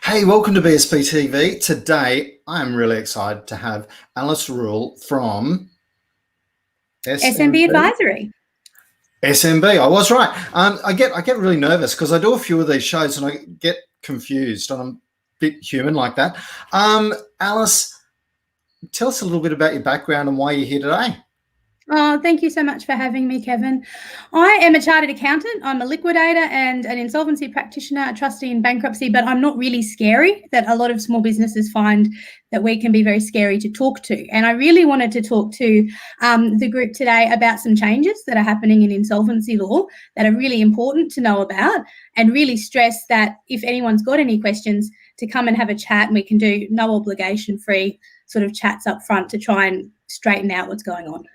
Hey, welcome to BSP TV. Today, I'm really excited to have Alice Rule from SMB Advisory. SMB, I was right. I get really nervous because I do a few of these shows and I get confused, and I'm a bit human like that. Alice, tell us a little bit about your background and why you're here today. Oh, thank you so much for having me, Kevin. I am a chartered accountant. I'm a liquidator and an insolvency practitioner, a trustee in bankruptcy, but I'm not really scary. That a lot of small businesses find that we can be very scary to talk to. And I really wanted to talk to the group today about some changes that are happening in insolvency law that are really important to know about, and really stress that if anyone's got any questions, to come and have a chat, and we can do no obligation free sort of chats up front to try and straighten out what's going on.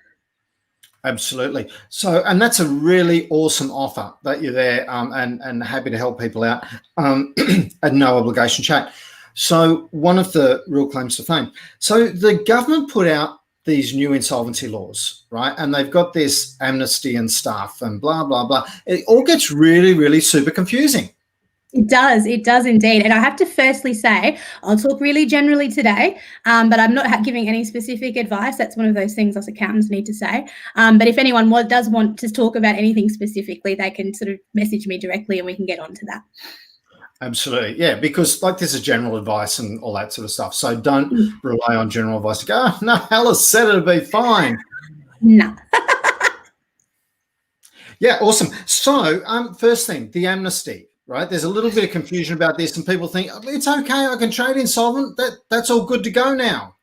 Absolutely. So, and that's a really awesome offer that you're there and happy to help people out at no obligation chat. So one of the real claims to fame. So the government put out these new insolvency laws, right? And they've got this amnesty and stuff and blah, blah, blah. It all gets really, really super confusing. It does indeed. And I have to firstly say, I'll talk really generally today, but I'm not giving any specific advice. That's one of those things us accountants need to say. But if anyone does want to talk about anything specifically, they can sort of message me directly and we can get onto that. Absolutely. Yeah, because like this is general advice and all that sort of stuff. So don't rely on general advice to go, oh, no, Alice said it'll be fine. No. Yeah, awesome. So first thing, the amnesty. Right, there's a little bit of confusion about this, and people think it's okay. I can trade insolvent. That's all good to go now.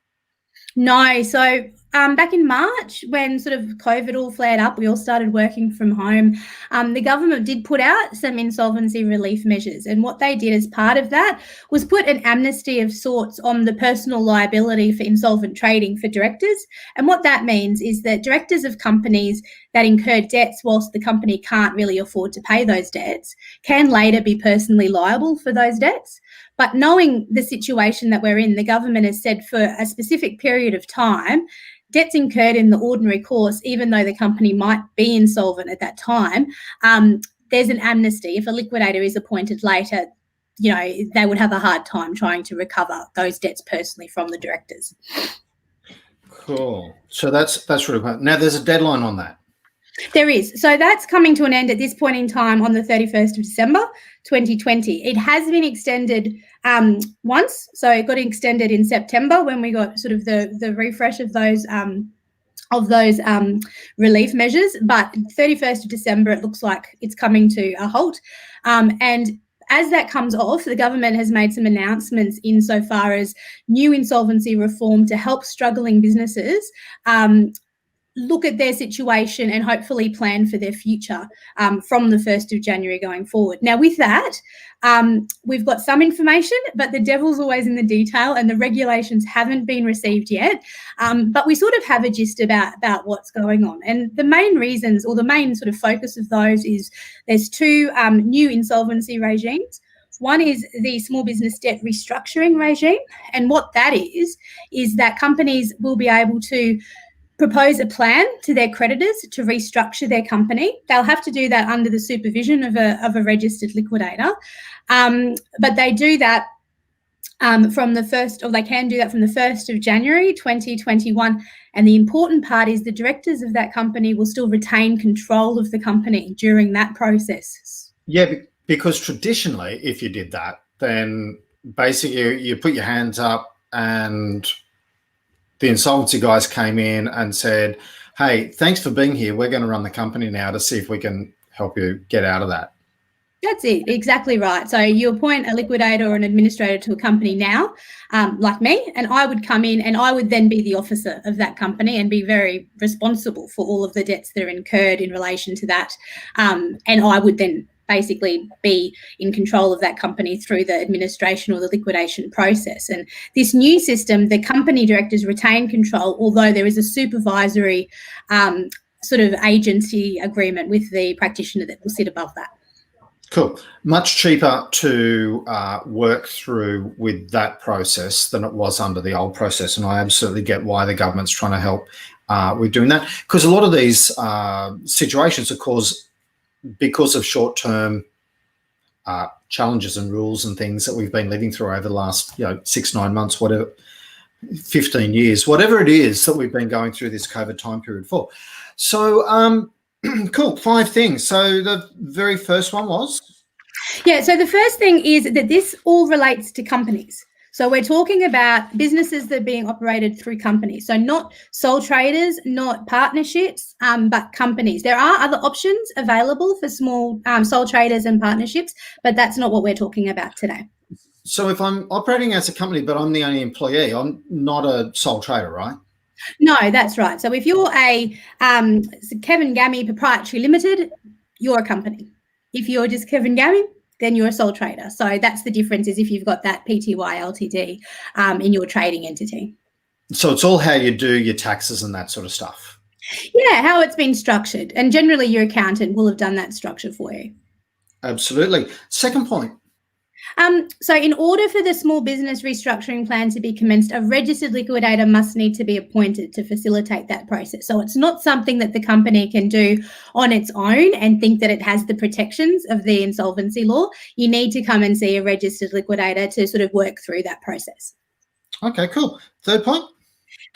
No, so back in March, when sort of COVID all flared up, we all started working from home. The government did put out some insolvency relief measures, and what they did as part of that was put an amnesty of sorts on the personal liability for insolvent trading for directors. And what that means is that directors of companies that incur debts whilst the company can't really afford to pay those debts can later be personally liable for those debts. But knowing the situation that we're in, the government has said for a specific period of time, debts incurred in the ordinary course, even though the company might be insolvent at that time, there's an amnesty. If a liquidator is appointed later, you know, they would have a hard time trying to recover those debts personally from the directors. Cool. So that's really cool. Now there's a deadline on that. There is. So that's coming to an end at this point in time on the 31st of December, 2020. It has been extended once. So it got extended in September when we got sort of the refresh of those relief measures. But 31st of December, it looks like it's coming to a halt. And as that comes off, the government has made some announcements insofar as new insolvency reform to help struggling businesses look at their situation and hopefully plan for their future from the 1st of January going forward. Now, with that, we've got some information, but the devil's always in the detail, and the regulations haven't been received yet. But we sort of have a gist about what's going on. And the main reasons, or the main sort of focus of those, is there's two new insolvency regimes. One is the small business debt restructuring regime. And what that is that companies will be able to propose a plan to their creditors to restructure their company. They'll have to do that under the supervision of a registered liquidator. But they do that from the 1st, or they can do that from the 1st of January 2021. And the important part is the directors of that company will still retain control of the company during that process. Yeah, because traditionally, if you did that, then basically you put your hands up and the insolvency guys came in and said, hey, thanks for being here. We're going to run the company now to see if we can help you get out of that. That's it. Exactly right. So you appoint a liquidator or an administrator to a company now, like me, and I would come in and I would then be the officer of that company and be very responsible for all of the debts that are incurred in relation to that. And I would then basically be in control of that company through the administration or the liquidation process. And this new system, the company directors retain control, although there is a supervisory sort of agency agreement with the practitioner that will sit above that. Cool. Much cheaper to work through with that process than it was under the old process. And I absolutely get why the government's trying to help with doing that, because a lot of these situations are caused because of short-term challenges and rules and things that we've been living through over the last 6-9 months, whatever, 15 years, whatever it is that we've been going through this COVID time period for. So cool, 5 things. So the very first one was? Yeah, so the first thing is that this all relates to companies. So we're talking about businesses that are being operated through companies. So not sole traders, not partnerships, but companies. There are other options available for small sole traders and partnerships, but that's not what we're talking about today. So if I'm operating as a company, but I'm the only employee, I'm not a sole trader, right? No, that's right. So if you're a Kevin Gammy Proprietary Limited, you're a company. If you're just Kevin Gammy, then you're a sole trader. So that's the difference, is if you've got that PTY Ltd in your trading entity. So it's all how you do your taxes and that sort of stuff. Yeah, how it's been structured. And generally your accountant will have done that structure for you. Absolutely. Second point. So in order for the small business restructuring plan to be commenced, a registered liquidator must need to be appointed to facilitate that process. So it's not something that the company can do on its own and think that it has the protections of the insolvency law. You need to come and see a registered liquidator to sort of work through that process. Okay, cool. Third point.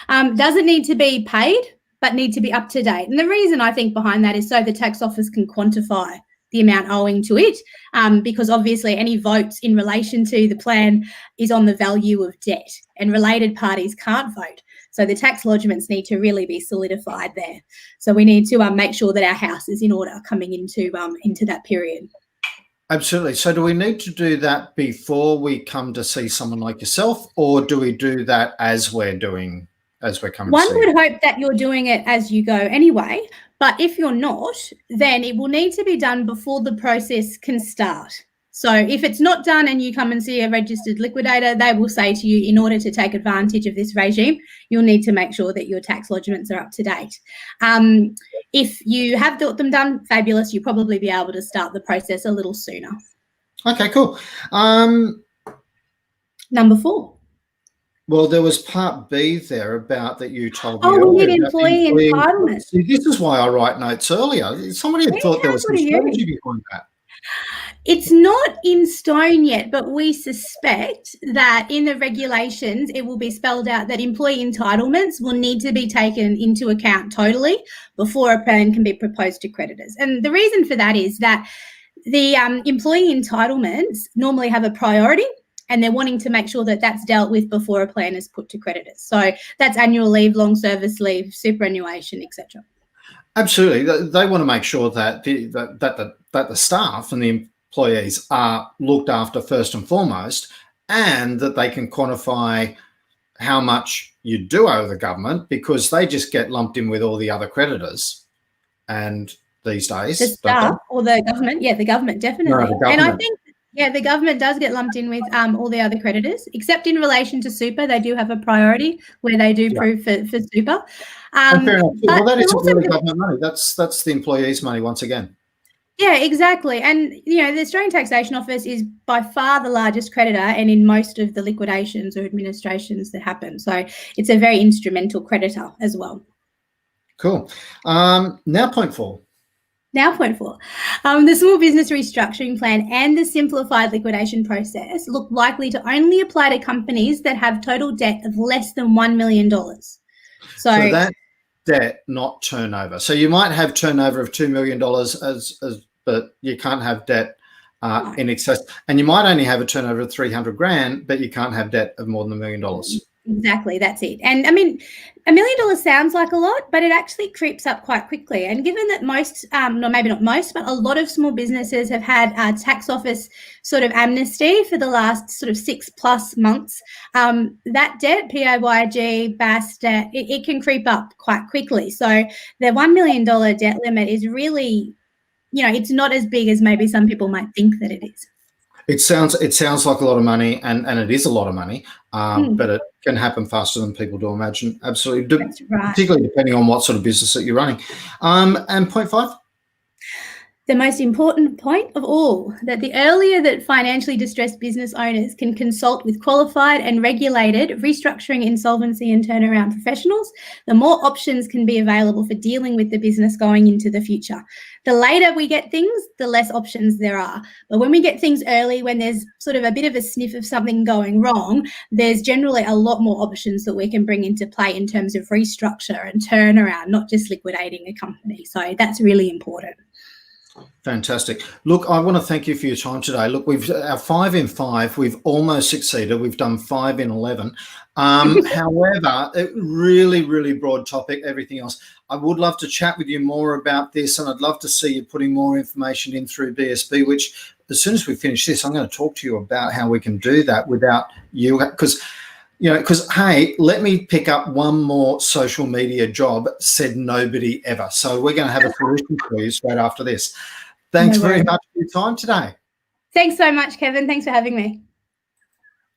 Doesn't need to be paid, but need to be up to date. And the reason I think behind that is so the tax office can quantify the amount owing to it, because obviously any votes in relation to the plan is on the value of debt, and related parties can't vote. So the tax lodgements need to really be solidified there. So we need to make sure that our house is in order coming into that period. Absolutely. So do we need to do that before we come to see someone like yourself, or do we do that as we're coming to see? One would hope that you're doing it as you go anyway, but if you're not, then it will need to be done before the process can start. So if it's not done and you come and see a registered liquidator, they will say to you, in order to take advantage of this regime, you'll need to make sure that your tax lodgements are up to date. If you have got them done, fabulous, you'll probably be able to start the process a little sooner. Okay, cool. Number 4. Well, there was part B there about that you told me. Oh, we need employee entitlement. See, this is why I write notes earlier. Somebody had thought there was some strategy behind that. It's not in stone yet, but we suspect that in the regulations, it will be spelled out that employee entitlements will need to be taken into account totally before a plan can be proposed to creditors. And the reason for that is that the employee entitlements normally have a priority, and they're wanting to make sure that that's dealt with before a plan is put to creditors. So that's annual leave, long service leave, superannuation, etc. Absolutely. They want to make sure that the staff and the employees are looked after first and foremost, and that they can quantify how much you do owe the government, because they just get lumped in with all the other creditors. And these days, the staff or the government, the government definitely. No, the government. And I think the government does get lumped in with all the other creditors, except in relation to super. They do have a priority where they do prove for super. Fair enough. Well, that isn't really government money. That's the employees' money once again. Yeah, exactly. And, the Australian Taxation Office is by far the largest creditor, and in most of the liquidations or administrations that happen. So it's a very instrumental creditor as well. Cool. Now point 4. Now point 4. The small business restructuring plan and the simplified liquidation process look likely to only apply to companies that have total debt of less than $1 million. So that debt, not turnover. So you might have turnover of $2 million but you can't have debt in excess, and you might only have a turnover of 300 grand, but you can't have debt of more than $1 million. Exactly, that's it. And I mean, $1 million sounds like a lot, but it actually creeps up quite quickly. And given that most, no, maybe not most, but a lot of small businesses have had tax office sort of amnesty for the last sort of 6+ months, that debt, PAYG, BAS debt, it can creep up quite quickly. So the $1 million debt limit is really, it's not as big as maybe some people might think that it is. It sounds like a lot of money, and it is a lot of money, but it can happen faster than people do imagine. Absolutely. That's right. Particularly depending on what sort of business that you're running. And point 5? The most important point of all, that the earlier that financially distressed business owners can consult with qualified and regulated restructuring, insolvency and turnaround professionals, the more options can be available for dealing with the business going into the future. The later we get things, the less options there are. But when we get things early, when there's sort of a bit of a sniff of something going wrong, there's generally a lot more options that we can bring into play in terms of restructure and turnaround, not just liquidating a company. So that's really important. Fantastic. Look, I want to thank you for your time today. Look, we've our 5 in 5. We've almost succeeded. We've done 5 in 11. However, a really, really broad topic. Everything else, I would love to chat with you more about this, and I'd love to see you putting more information in through BSB. Which, as soon as we finish this, I'm going to talk to you about how we can do that without you, because. Hey, let me pick up one more social media job, said nobody ever. So we're going to have a solution for you straight after this. Thanks very much for your time today. Thanks so much, Kevin. Thanks for having me.